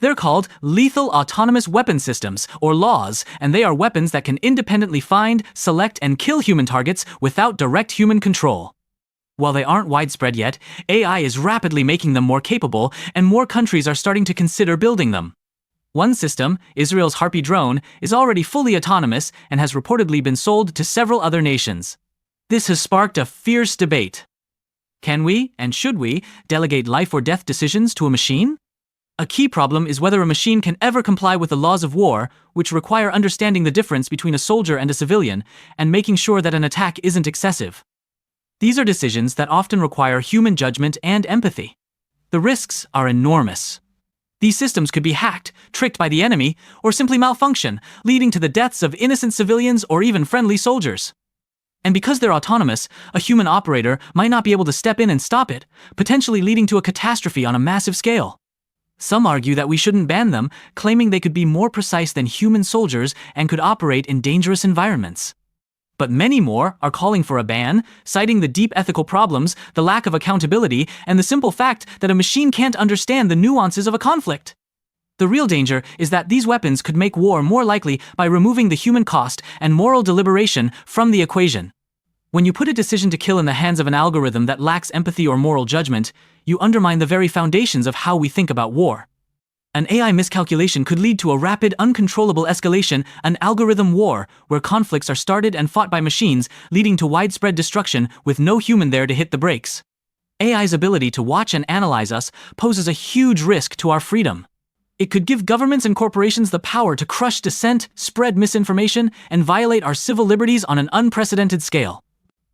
They're called lethal autonomous weapon systems, or LAWs, and they are weapons that can independently find, select, and kill human targets without direct human control. While they aren't widespread yet, AI is rapidly making them more capable, and more countries are starting to consider building them. One system, Israel's Harpy drone, is already fully autonomous and has reportedly been sold to several other nations. This has sparked a fierce debate. Can we, and should we, delegate life or death decisions to a machine? A key problem is whether a machine can ever comply with the laws of war, which require understanding the difference between a soldier and a civilian, and making sure that an attack isn't excessive. These are decisions that often require human judgment and empathy. The risks are enormous. These systems could be hacked, tricked by the enemy, or simply malfunction, leading to the deaths of innocent civilians or even friendly soldiers. And because they're autonomous, a human operator might not be able to step in and stop it, potentially leading to a catastrophe on a massive scale. Some argue that we shouldn't ban them, claiming they could be more precise than human soldiers and could operate in dangerous environments. But many more are calling for a ban, citing the deep ethical problems, the lack of accountability, and the simple fact that a machine can't understand the nuances of a conflict. The real danger is that these weapons could make war more likely by removing the human cost and moral deliberation from the equation. When you put a decision to kill in the hands of an algorithm that lacks empathy or moral judgment, you undermine the very foundations of how we think about war. An AI miscalculation could lead to a rapid, uncontrollable escalation, an algorithm war, where conflicts are started and fought by machines, leading to widespread destruction with no human there to hit the brakes. AI's ability to watch and analyze us poses a huge risk to our freedom. It could give governments and corporations the power to crush dissent, spread misinformation, and violate our civil liberties on an unprecedented scale.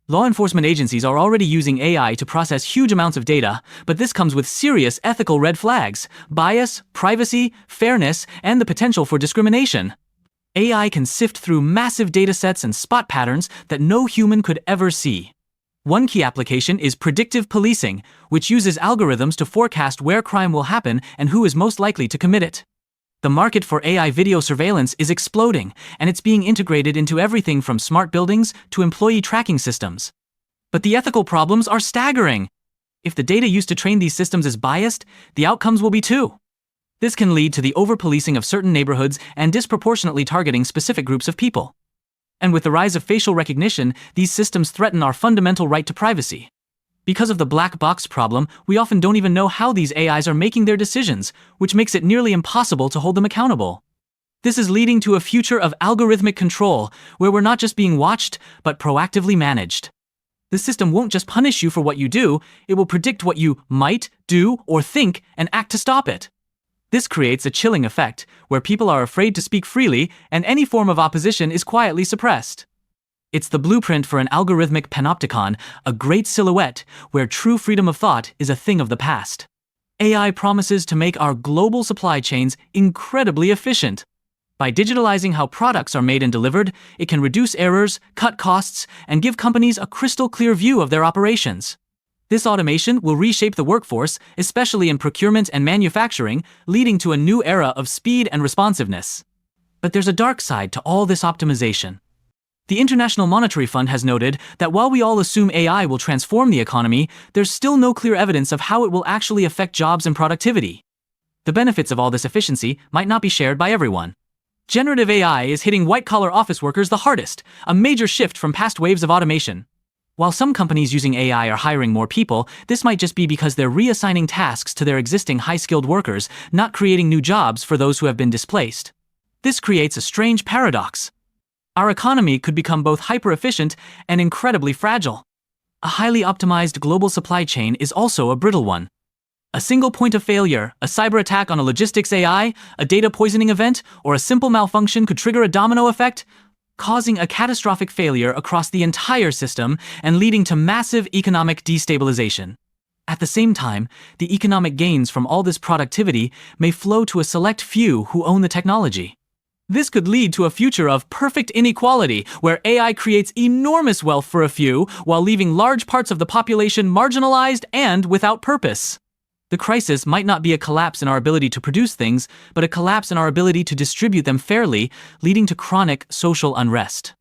Law enforcement agencies are already using AI to process huge amounts of data, but this comes with serious ethical red flags: bias, privacy, fairness, and the potential for discrimination. AI can sift through massive datasets and spot patterns that no human could ever see. One key application is predictive policing, which uses algorithms to forecast where crime will happen and who is most likely to commit it. The market for AI video surveillance is exploding, and it's being integrated into everything from smart buildings to employee tracking systems. But the ethical problems are staggering. If the data used to train these systems is biased, the outcomes will be too. This can lead to the over-policing of certain neighborhoods and disproportionately targeting specific groups of people. And with the rise of facial recognition, these systems threaten our fundamental right to privacy. Because of the black box problem, we often don't even know how these AIs are making their decisions, which makes it nearly impossible to hold them accountable. This is leading to a future of algorithmic control, where we're not just being watched, but proactively managed. The system won't just punish you for what you do, it will predict what you might do or think and act to stop it. This creates a chilling effect, where people are afraid to speak freely and any form of opposition is quietly suppressed. It's the blueprint for an algorithmic panopticon, a great silhouette where true freedom of thought is a thing of the past. AI promises to make our global supply chains incredibly efficient. By digitalizing how products are made and delivered, it can reduce errors, cut costs, and give companies a crystal clear view of their operations. This automation will reshape the workforce, especially in procurement and manufacturing, leading to a new era of speed and responsiveness. But there's a dark side to all this optimization. The International Monetary Fund has noted that while we all assume AI will transform the economy, there's still no clear evidence of how it will actually affect jobs and productivity. The benefits of all this efficiency might not be shared by everyone. Generative AI is hitting white-collar office workers the hardest, a major shift from past waves of automation. While some companies using AI are hiring more people, this might just be because they're reassigning tasks to their existing high-skilled workers, not creating new jobs for those who have been displaced. This creates a strange paradox. Our economy could become both hyper-efficient and incredibly fragile. A highly optimized global supply chain is also a brittle one. A single point of failure, a cyber attack on a logistics AI, a data poisoning event, or a simple malfunction could trigger a domino effect, causing a catastrophic failure across the entire system and leading to massive economic destabilization. At the same time, the economic gains from all this productivity may flow to a select few who own the technology. This could lead to a future of perfect inequality, where AI creates enormous wealth for a few, while leaving large parts of the population marginalized and without purpose. The crisis might not be a collapse in our ability to produce things, but a collapse in our ability to distribute them fairly, leading to chronic social unrest.